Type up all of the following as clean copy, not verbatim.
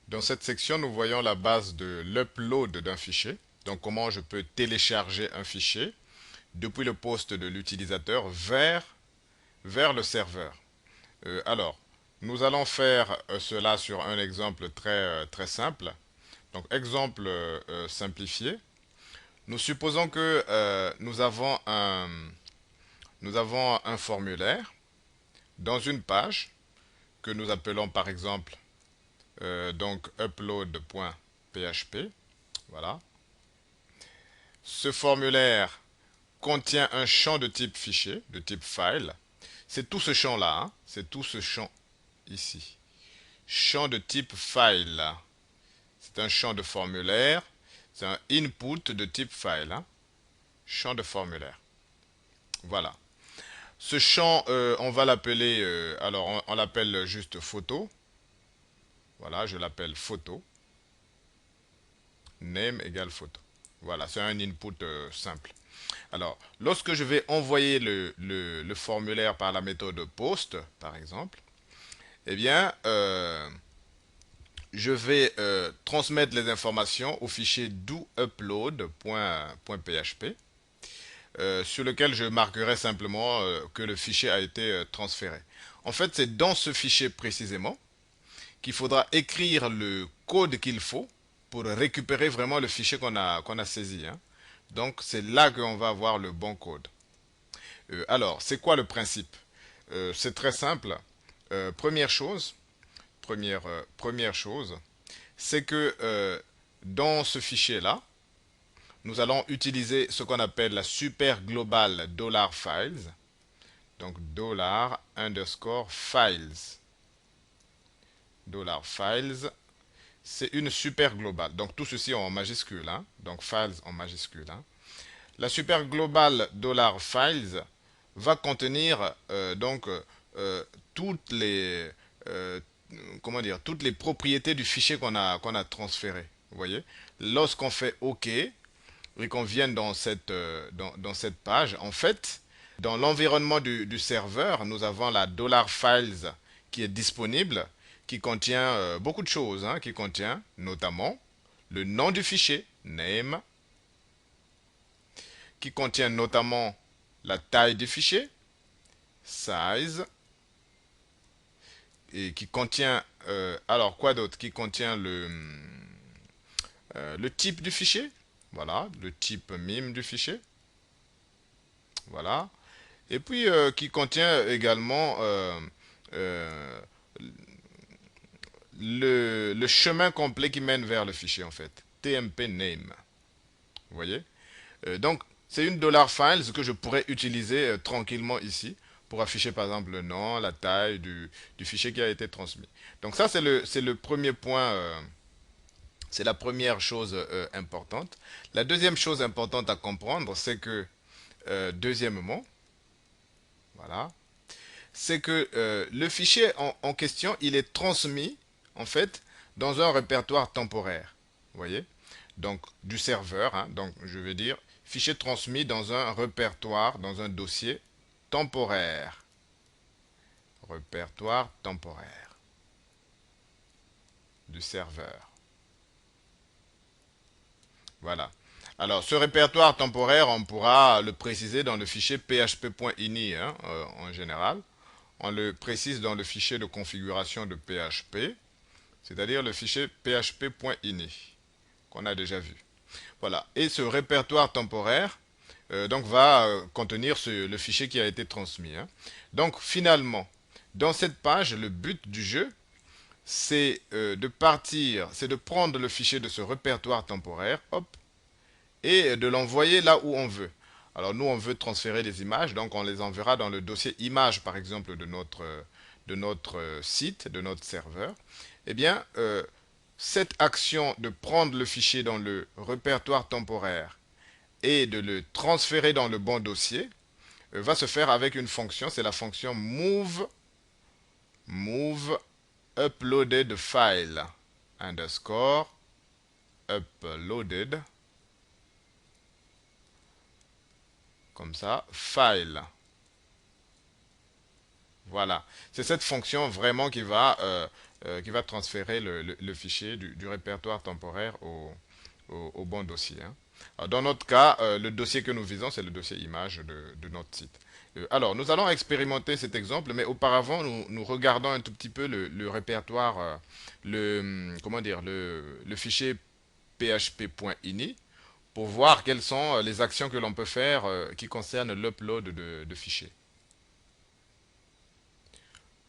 Dans cette section, nous voyons la base de l'upload d'un fichier. Donc comment je peux télécharger un fichier depuis le poste de l'utilisateur vers le serveur. Alors, nous allons faire cela sur un exemple très simple. Donc exemple simplifié. Nous supposons que nous avons un formulaire dans une page que nous appelons par exemple donc upload.php. Voilà. Ce formulaire contient un champ de type fichier, de type file. C'est tout ce champ-là, hein. C'est tout ce champ ici. Champ de type file. C'est un champ de formulaire. C'est un input de type file, hein. Champ de formulaire. Voilà. Ce champ, on va l'appeler, alors on l'appelle juste photo. Voilà, je l'appelle photo. Name égale photo. Voilà, c'est un input simple. Alors, lorsque je vais envoyer le formulaire par la méthode post, par exemple, eh bien, je vais transmettre les informations au fichier doUpload.php sur lequel je marquerai simplement que le fichier a été transféré. En fait, c'est dans ce fichier précisément qu'il faudra écrire le code qu'il faut pour récupérer vraiment le fichier qu'on a saisi, hein. Donc, c'est là qu'on va avoir le bon code. Alors, c'est quoi le principe? C'est très simple. Première chose, première chose, c'est que dans ce fichier-là, nous allons utiliser ce qu'on appelle la super global $files. Donc $_files. $files, c'est une super globale. Donc tout ceci en majuscule, hein. Donc files en majuscule, hein. La super global $files va contenir toutes les euh, comment dire, toutes les propriétés du fichier qu'on a transféré. Vous voyez, lorsqu'on fait OK et qu'on vient dans cette page, en fait, dans l'environnement du serveur, nous avons la $files qui est disponible, qui contient beaucoup de choses, hein, qui contient notamment le nom du fichier, name, qui contient notamment la taille du fichier, size, et qui contient, alors quoi d'autre, qui contient le type du fichier, voilà, le type MIME du fichier, voilà, et puis qui contient également euh, le chemin complet qui mène vers le fichier en fait, TMP name, vous voyez. Donc c'est une $files que je pourrais utiliser tranquillement ici pour afficher par exemple le nom, la taille du fichier qui a été transmis. Donc ça c'est le premier point, c'est la première chose importante. La deuxième chose importante à comprendre, c'est que deuxièmement, voilà, c'est que le fichier en question, il est transmis en fait dans un répertoire temporaire. Vous voyez? Donc du serveur, hein, donc je veux dire fichier transmis dans un répertoire, dans un dossier temporaire. Répertoire temporaire du serveur. Voilà. Alors, ce répertoire temporaire, on pourra le préciser dans le fichier php.ini, hein, en général. On le précise dans le fichier de configuration de PHP, c'est-à-dire le fichier php.ini, qu'on a déjà vu. Voilà. Et ce répertoire temporaire donc va contenir le fichier qui a été transmis, hein. Donc, finalement, dans cette page, le but du jeu, c'est c'est de prendre le fichier de ce répertoire temporaire, hop, et de l'envoyer là où on veut. Alors nous, on veut transférer des images, donc on les enverra dans le dossier images, par exemple, de notre site, de notre serveur. Eh bien, cette action de prendre le fichier dans le répertoire temporaire et de le transférer dans le bon dossier va se faire avec une fonction, c'est la fonction move uploaded file underscore uploaded, comme ça, file. Voilà. C'est cette fonction vraiment qui va qui va transférer le fichier du répertoire temporaire au bon dossier, hein. Alors, dans notre cas, le dossier que nous visons, c'est le dossier image de notre site. Alors, nous allons expérimenter cet exemple, mais auparavant, nous regardons un tout petit peu le répertoire, comment dire, le fichier php.ini pour voir quelles sont les actions que l'on peut faire qui concernent l'upload de fichiers.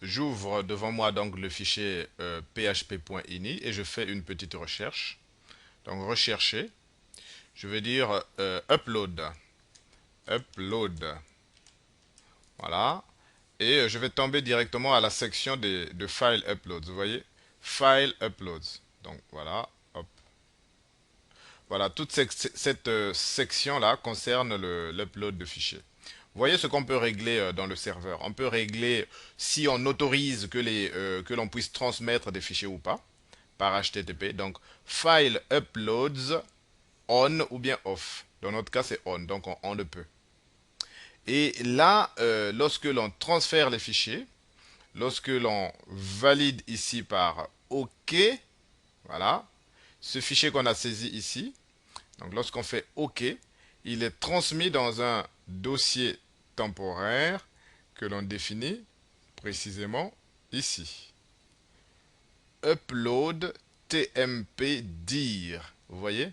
J'ouvre devant moi donc le fichier php.ini et je fais une petite recherche. Donc rechercher, je vais dire upload. Upload. Voilà. Et je vais tomber directement à la section de file uploads. Vous voyez? File uploads. Donc voilà. Hop. Voilà, toute cette section-là concerne l'upload de fichiers. Vous voyez ce qu'on peut régler dans le serveur. On peut régler si on autorise que l'on puisse transmettre des fichiers ou pas par HTTP. Donc, file uploads on ou bien off. Dans notre cas, c'est on, donc on le peut. Et là, lorsque l'on transfère les fichiers, lorsque l'on valide ici par OK, voilà, ce fichier qu'on a saisi ici, donc lorsqu'on fait OK, il est transmis dans un dossier temporaire que l'on définit précisément ici. Upload tmp dir. Vous voyez?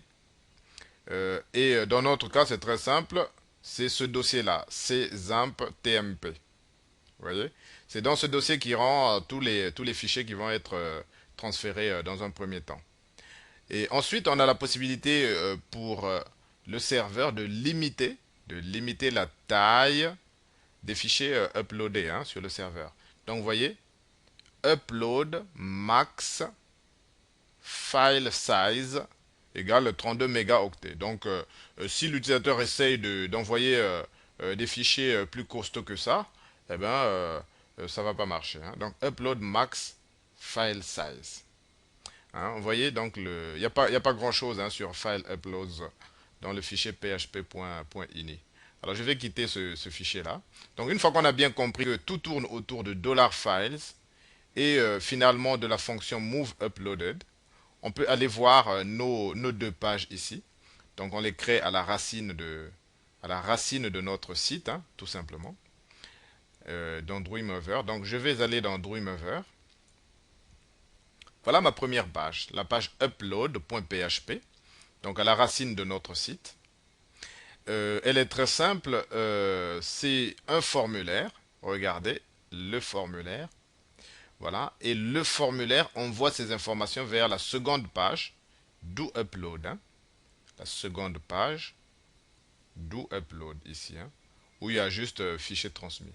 Et dans notre cas, c'est très simple. C'est ce dossier-là, czamp tmp. Vous voyez? C'est dans ce dossier qui rend tous les fichiers qui vont être transférés dans un premier temps. Et ensuite, on a la possibilité pour le serveur de limiter la taille des fichiers uploadés, hein, sur le serveur. Donc, vous voyez, upload max file size égale 32 mégaoctets. Donc, si l'utilisateur essaye d'envoyer des fichiers plus costauds que ça, eh ben, ça va pas marcher, hein. Donc, upload max file size. Hein, vous voyez, donc, il n'y a pas grand-chose, hein, sur file uploads dans le fichier php.ini. Alors, je vais quitter ce fichier-là. Donc, une fois qu'on a bien compris que tout tourne autour de $files et finalement de la fonction move uploaded, on peut aller voir nos deux pages ici. Donc, on les crée à la racine de notre site, hein, tout simplement, dans Dreamweaver. Donc, je vais aller dans Dreamweaver. Voilà ma première page, la page upload.php, donc à la racine de notre site. Elle est très simple, c'est un formulaire. Regardez, le formulaire. Voilà, et le formulaire envoie ces informations vers la seconde page, do upload, hein. La seconde page, do upload ici, hein, où il y a juste fichier transmis.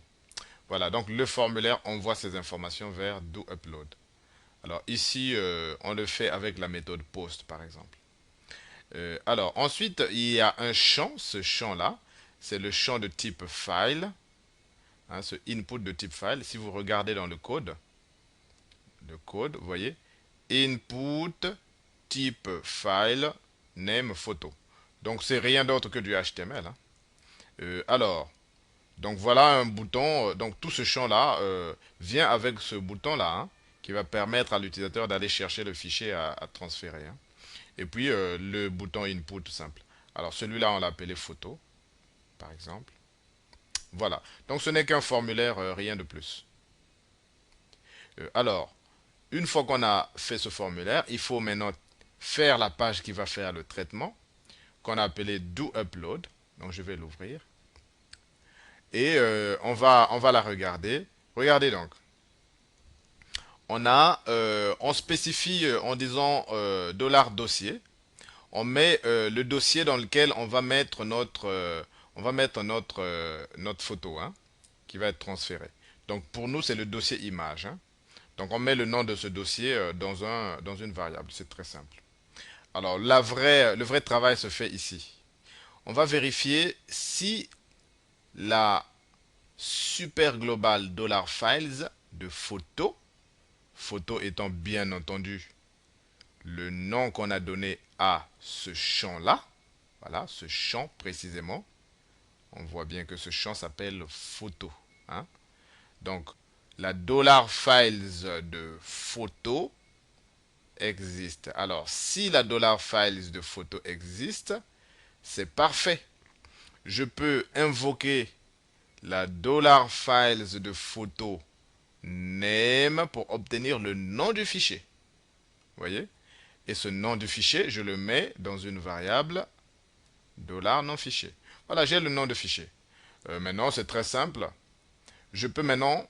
Voilà, donc le formulaire envoie ces informations vers do upload. Alors ici, on le fait avec la méthode post, par exemple. Alors ensuite, il y a un champ. Ce champ-là, c'est le champ de type file, hein, ce input de type file. Si vous regardez dans le code, vous voyez, input type file name photo. Donc c'est rien d'autre que du HTML, hein. Alors, donc voilà un bouton. Donc tout ce champ-là vient avec ce bouton-là, hein, qui va permettre à l'utilisateur d'aller chercher le fichier à transférer, hein. Et puis le bouton input tout simple. Alors celui-là, on l'a appelé photo, par exemple. Voilà. Donc ce n'est qu'un formulaire, rien de plus. Alors, une fois qu'on a fait ce formulaire, il faut maintenant faire la page qui va faire le traitement, qu'on a appelé do upload. Donc je vais l'ouvrir. Et on va la regarder. Regardez donc. On spécie en disant $dossier. On met le dossier dans lequel on va mettre notre photo, hein, qui va être transférée. Donc pour nous, c'est le dossier image, hein. Donc on met le nom de ce dossier dans une variable. C'est très simple. Alors le vrai travail se fait ici. On va vérifier si la super global $files de photo, photo étant bien entendu le nom qu'on a donné à ce champ-là, voilà, ce champ précisément, on voit bien que ce champ s'appelle photo, hein. Donc, la $files de photo existe. Alors, si la $files de photo existe, c'est parfait. Je peux invoquer la $files de photo name pour obtenir le nom du fichier. Vous voyez? Et ce nom du fichier, je le mets dans une variable $non fichier. Voilà, j'ai le nom de fichier. Maintenant, c'est très simple. Je peux maintenant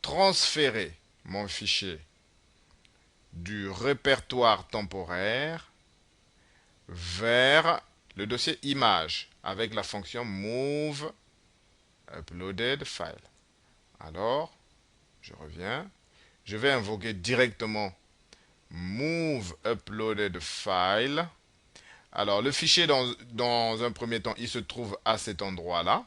transférer mon fichier du répertoire temporaire vers le dossier image avec la fonction move uploaded file. Alors, je reviens. Je vais invoquer directement move uploaded file. Alors, le fichier, dans un premier temps, il se trouve à cet endroit-là.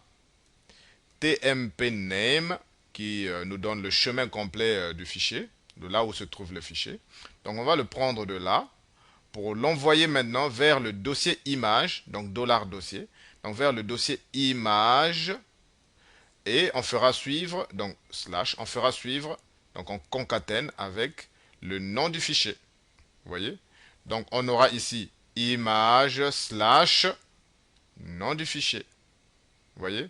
TMP name, qui nous donne le chemin complet du fichier, de là où se trouve le fichier. Donc, on va le prendre de là pour l'envoyer maintenant vers le dossier image, donc $dossier, donc vers le dossier image, et on fera suivre, donc slash, on fera suivre, donc on concatène avec le nom du fichier. Vous voyez? Donc on aura ici image slash nom du fichier. Vous voyez?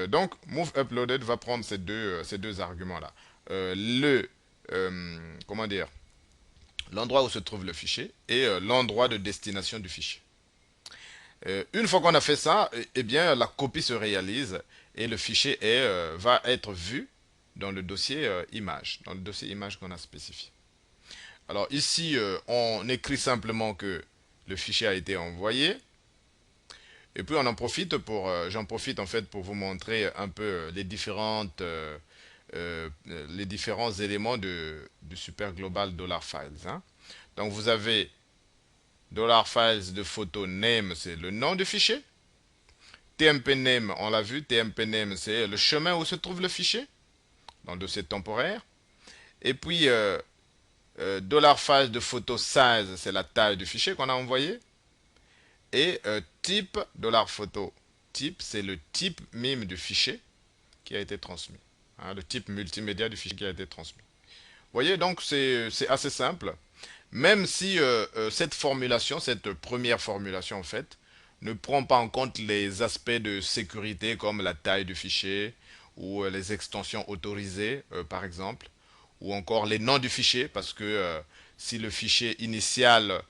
Donc move uploaded va prendre ces deux arguments-là. Comment dire? L'endroit où se trouve le fichier et l'endroit de destination du fichier. Une fois qu'on a fait ça, eh bien, la copie se réalise et le fichier va être vu dans le dossier image, dans le dossier image qu'on a spécifié. Alors ici, on écrit simplement que le fichier a été envoyé. Et puis on en profite j'en profite en fait pour vous montrer un peu les différents éléments du super global $files. Hein. Donc vous avez $files de photo name, c'est le nom du fichier. TMP name, on l'a vu, TMP name, c'est le chemin où se trouve le fichier, dans le dossier temporaire. Et puis, $files de photo size, c'est la taille du fichier qu'on a envoyé. Et type, $photo type, c'est le type MIME du fichier qui a été transmis. Hein, le type multimédia du fichier qui a été transmis. Vous voyez, donc c'est assez simple. Même si cette formulation, cette première formulation en fait, ne prend pas en compte les aspects de sécurité comme la taille du fichier ou les extensions autorisées par exemple, ou encore les noms du fichier parce que si le fichier initial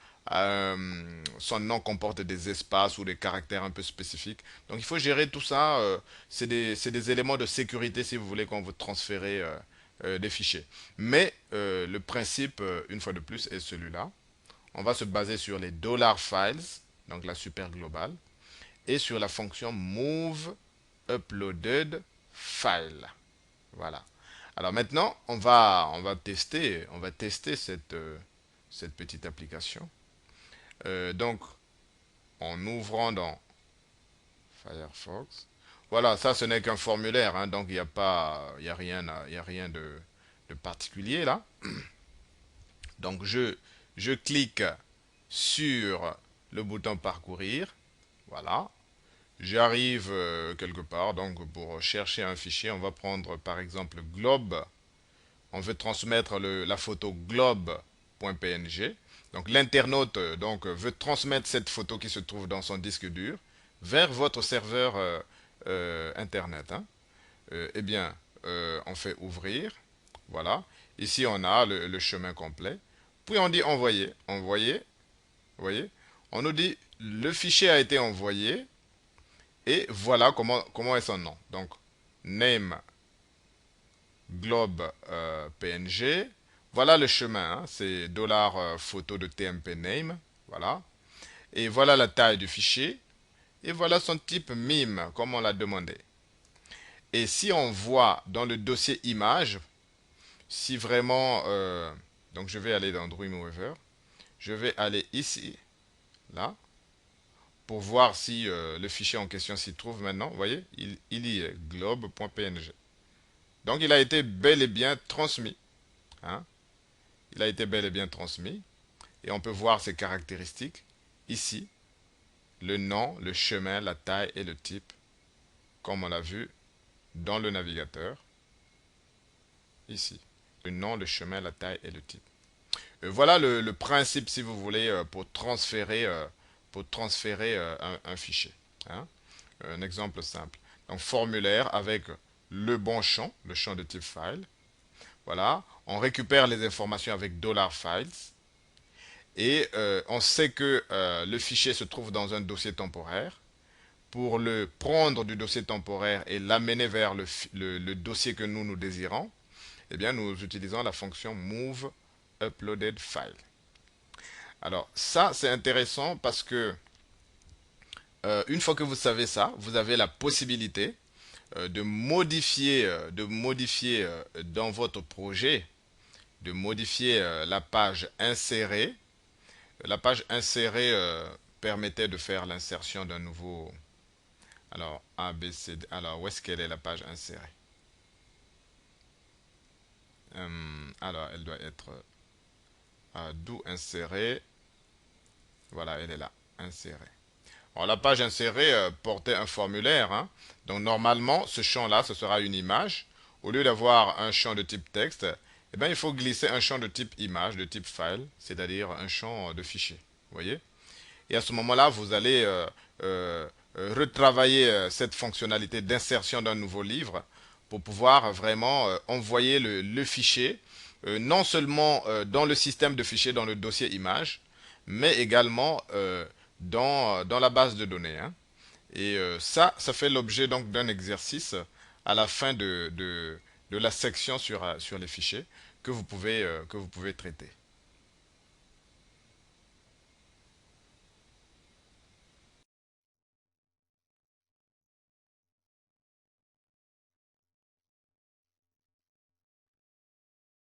son nom comporte des espaces ou des caractères un peu spécifiques. Donc il faut gérer tout ça. C'est des éléments de sécurité si vous voulez qu'on vous transférez des fichiers. Mais le principe, une fois de plus, est celui-là. On va se baser sur les $files, donc la super globale, et sur la fonction move uploaded file. Voilà. Alors maintenant, on va tester cette petite application. Donc, en ouvrant dans Firefox, voilà, ça ce n'est qu'un formulaire, hein, donc il n'y a rien de particulier là. Donc je clique sur le bouton parcourir, voilà. J'arrive quelque part, donc pour chercher un fichier, on va prendre par exemple globe. On veut transmettre la photo globe.png. Donc l'internaute veut transmettre cette photo qui se trouve dans son disque dur vers votre serveur internet. Hein. Eh bien, on fait ouvrir. Voilà. Ici, on a le chemin complet. Puis on dit envoyer. Envoyer. Vous voyez? On nous dit le fichier a été envoyé. Et voilà comment est son nom. Donc, name globe PNG. Voilà le chemin. Hein. C'est $photo de TMP name. Voilà. Et voilà la taille du fichier. Et voilà son type MIME, comme on l'a demandé. Et si on voit dans le dossier image, si vraiment... donc je vais aller dans Dreamweaver. Je vais aller ici, là, pour voir si le fichier en question s'y trouve maintenant. Vous voyez, il y est, globe.png. Donc il a été bel et bien transmis. Hein. Il a été bel et bien transmis. Et on peut voir ses caractéristiques ici. Le nom, le chemin, la taille et le type, comme on l'a vu dans le navigateur. ici. Le nom, le chemin, la taille et le type. Voilà le principe, si vous voulez, pour transférer un fichier, hein. Un exemple simple. Donc, formulaire avec le bon champ, le champ de type file. Voilà. On récupère les informations avec $files. Et on sait que le fichier se trouve dans un dossier temporaire. Pour le prendre du dossier temporaire et l'amener vers le dossier que nous désirons, eh bien, nous utilisons la fonction move uploaded file. Alors, ça, c'est intéressant parce que une fois que vous savez ça, vous avez la possibilité de modifier dans votre projet, de modifier la page insérée. La page insérée permettait de faire l'insertion d'un nouveau. Alors, A, B, C, D. Alors, où est-ce qu'elle est la page insérée? Alors, elle doit être d'où insérer. Voilà, elle est là, insérée. Alors, la page insérée portait un formulaire, hein. Donc, normalement, ce champ-là, ce sera une image. Au lieu d'avoir un champ de type texte, eh bien, il faut glisser un champ de type image, de type file, c'est-à-dire un champ de fichier. Vous voyez? Et à ce moment-là, vous allez retravailler cette fonctionnalité d'insertion d'un nouveau livre pour pouvoir vraiment envoyer le fichier, non seulement dans le système de fichiers, dans le dossier image, mais également dans la base de données, hein. Et ça fait l'objet donc d'un exercice à la fin de la section sur les fichiers que vous pouvez traiter.